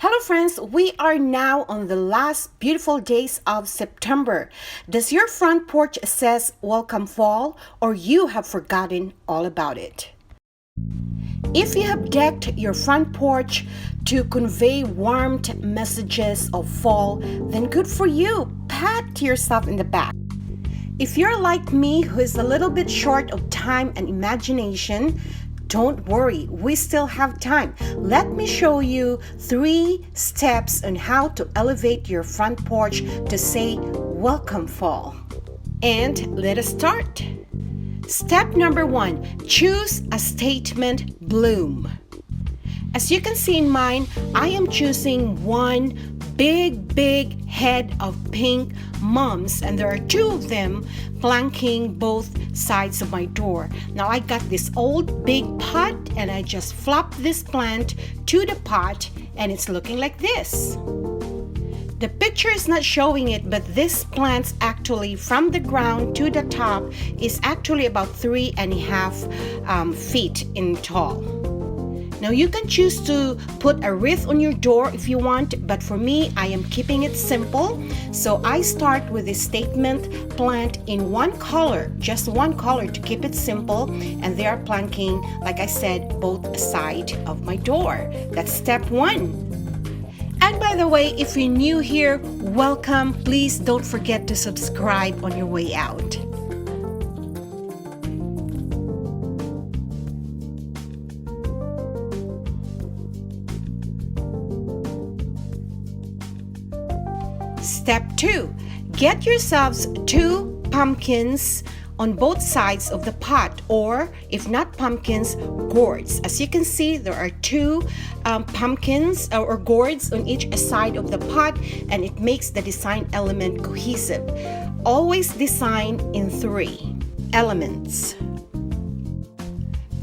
Hello friends, we are now on the last beautiful days of September. Does your front porch says welcome fall or you have forgotten all about it? If you have decked your front porch to convey warmth messages of fall, then good for you. Pat yourself in the back. If you're like me who is a little bit short of time and imagination, don't worry, we still have time. Let me show you 3 steps on how to elevate your front porch to say welcome fall. And let us start. Step number 1, choose a statement bloom. As you can see in mine, I am choosing one big head of pink mums, and there are 2 of them flanking both sides of my door. Now I got this old big pot and I just flopped this plant to the pot and it's looking like this. The picture is not showing it, but this plant actually from the ground to the top is actually about 3.5 feet in tall. Now you can choose to put a wreath on your door if you want, but for me, I am keeping it simple. So I start with a statement plant in one color, just one color to keep it simple. And they are planking, like I said, both sides of my door. That's step 1. And by the way, if you're new here, welcome. Please don't forget to subscribe on your way out. Step 2, get yourselves 2 pumpkins on both sides of the pot, or if not pumpkins, gourds. As you can see, there are 2 pumpkins or gourds on each side of the pot, and it makes the design element cohesive. Always design in 3 elements.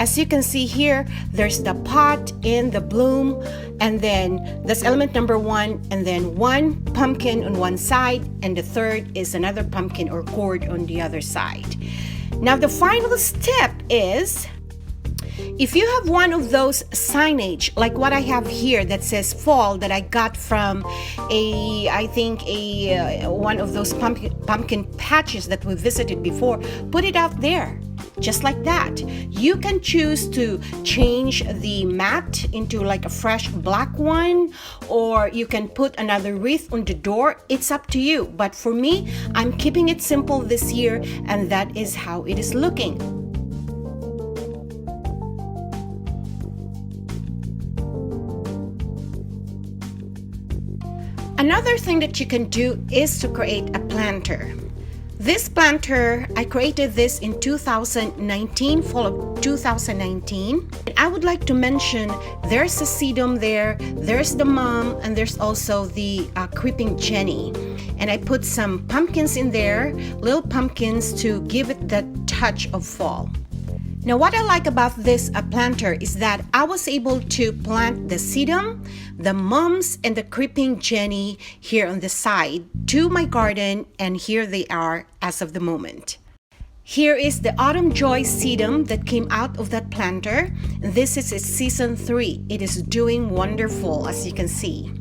As you can see here, there's the pot and the bloom, and then that's element number 1, and then 1 pumpkin on one side, and the third is another pumpkin or gourd on the other side. Now the final step is, if you have one of those signage, like what I have here that says fall, that I got from one of those pumpkin patches that we visited before, put it out there. Just like that. You can choose to change the mat into like a fresh black one, or you can put another wreath on the door. It's up to you. But for me, I'm keeping it simple this year, and that is how it is looking. Another thing that you can do is to create a planter. This planter, I created this in 2019, fall of 2019. And I would like to mention there's a sedum there, there's the mom, and there's also the creeping Jenny. And I put some pumpkins in there, little pumpkins to give it that touch of fall. Now what I like about this planter is that I was able to plant the sedum, the mums, and the creeping Jenny here on the side to my garden, and here they are as of the moment. Here is the Autumn Joy sedum that came out of that planter. This is its season 3. It is doing wonderful, as you can see.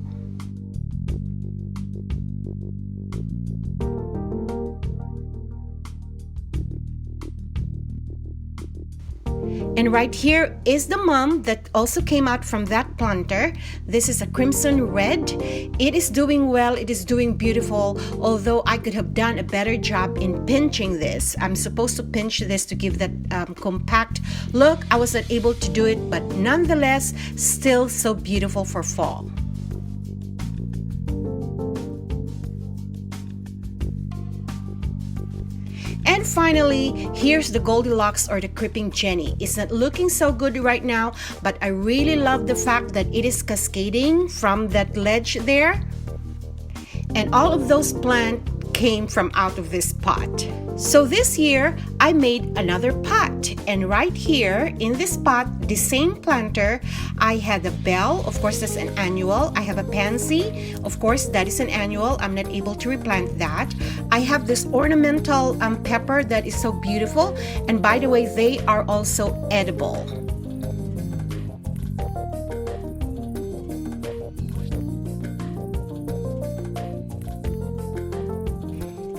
And right here is the mum that also came out from that planter. This is a crimson red. It is doing well. It is doing beautiful, although I could have done a better job in pinching this. I'm supposed to pinch this to give that compact look. I wasn't able to do it, but nonetheless, still so beautiful for fall. And finally, here's the Goldilocks or the creeping Jenny. It's not looking so good right now, but I really love the fact that it is cascading from that ledge there. And all of those plants came from out of this pot. So this year, I made another pot. And right here in this pot, the same planter, I had a bell. Of course, that's an annual. I have a pansy. Of course, that is an annual. I'm not able to replant that. I have this ornamental pepper that is so beautiful. And by the way, they are also edible.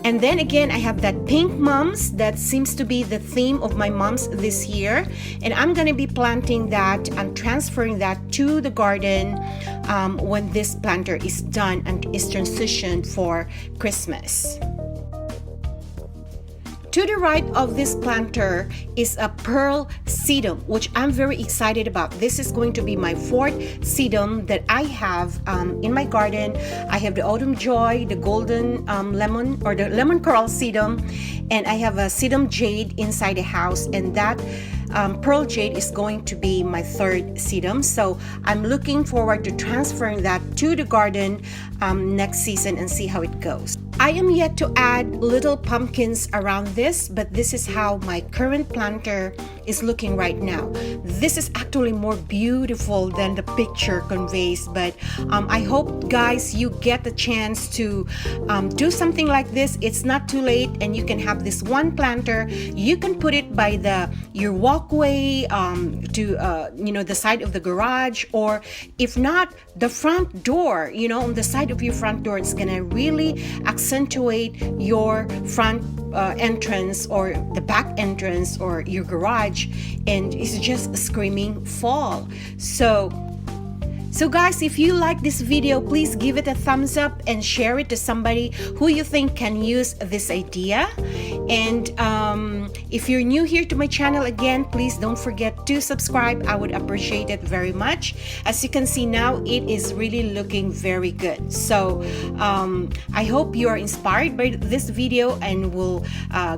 And then again, I have that pink mums that seems to be the theme of my mums this year. And I'm going to be planting that and transferring that to the garden when this planter is done and is transitioned for Christmas. To the right of this planter is a pearl sedum, which I'm very excited about. This is going to be my fourth sedum that I have in my garden. I have the Autumn Joy, the golden lemon or the lemon coral sedum, and I have a sedum jade inside the house, and that pearl jade is going to be my third sedum. So I'm looking forward to transferring that to the garden next season and see how it goes. I am yet to add little pumpkins around this, but this is how my current planter is looking right now. This is actually more beautiful than the picture conveys, but I hope guys you get the chance to do something like this. It's not too late, and you can have this one planter. You can put it by your walkway to the side of the garage, or if not, the front door, on the side of your front door. It's gonna really accentuate your front entrance or the back entrance or your garage, and it's just screaming fall. So guys, if you like this video, please give it a thumbs up and share it to somebody who you think can use this idea. And if you're new here to my channel, again, please don't forget to subscribe. I would appreciate it very much. As you can see now, it is really looking very good. So I hope you are inspired by this video and will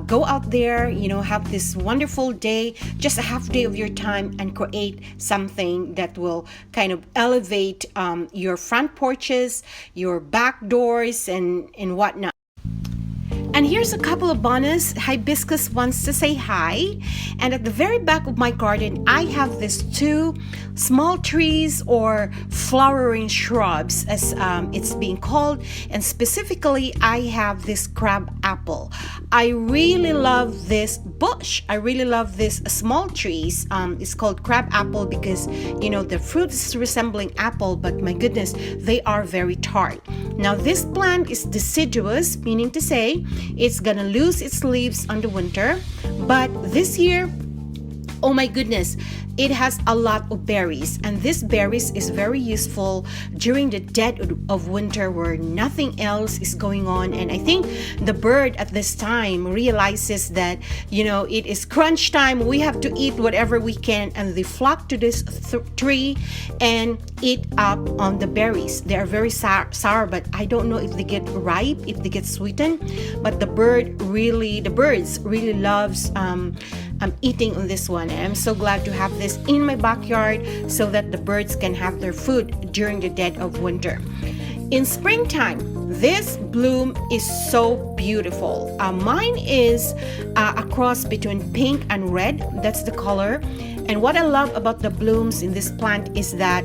go out there, have this wonderful day, just a half day of your time, and create something that will kind of elevate your front porches, your back doors, and whatnot. And here's a couple of bonus. Hibiscus wants to say hi. And at the very back of my garden, I have these two small trees or flowering shrubs, as it's being called. And specifically, I have this crab apple. I really love this bush. I really love this small trees. It's called crab apple because, the fruit is resembling apple, but my goodness, they are very tart. Now, this plant is deciduous, meaning to say, it's gonna lose its leaves on the winter, but this year, oh my goodness, it has a lot of berries, and this berries is very useful during the dead of winter where nothing else is going on. And I think the bird at this time realizes that it is crunch time, we have to eat whatever we can, and they flock to this tree and eat up on the berries. They are very sour, but I don't know if they get ripe, if they get sweetened, but the birds really loves eating on this one. And I'm so glad to have this in my backyard so that the birds can have their food during the dead of winter. In springtime, this bloom is so beautiful. Mine is a cross between pink and red. That's the color. And what I love about the blooms in this plant is that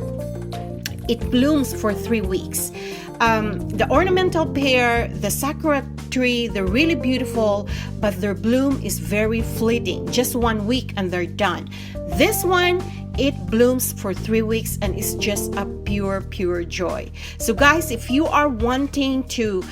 it blooms for 3 weeks. The ornamental pear, the sakura tree, they're really beautiful, but their bloom is very fleeting. Just 1 week and they're done. This one, it blooms for 3 weeks and it's just a pure joy. So guys, if you are wanting to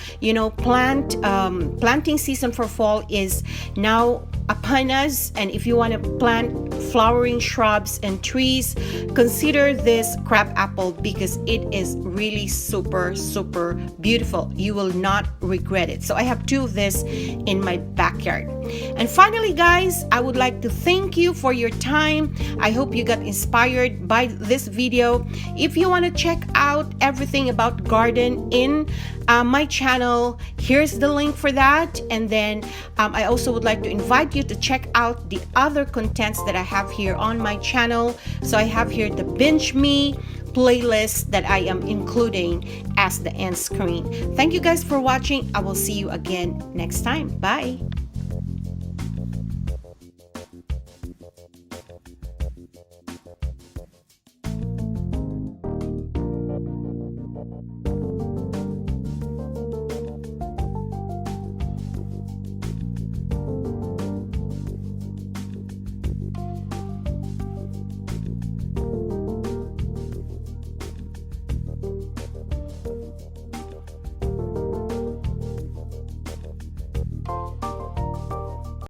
planting season for fall is now upon us, and if you want to plant flowering shrubs and trees, consider this crab apple because it is really super beautiful. You will not regret it. So I have 2 of this in my backyard. And finally guys, I would like to thank you for your time. I hope you got inspired by this video. If you want to check out everything about garden in my channel, here's the link for that. And then I also would like to invite you to check out the other contents that I have here on my channel. So I have here the Binge Me playlist that I am including as the end screen. Thank you guys for watching. I will see you again next time. Bye.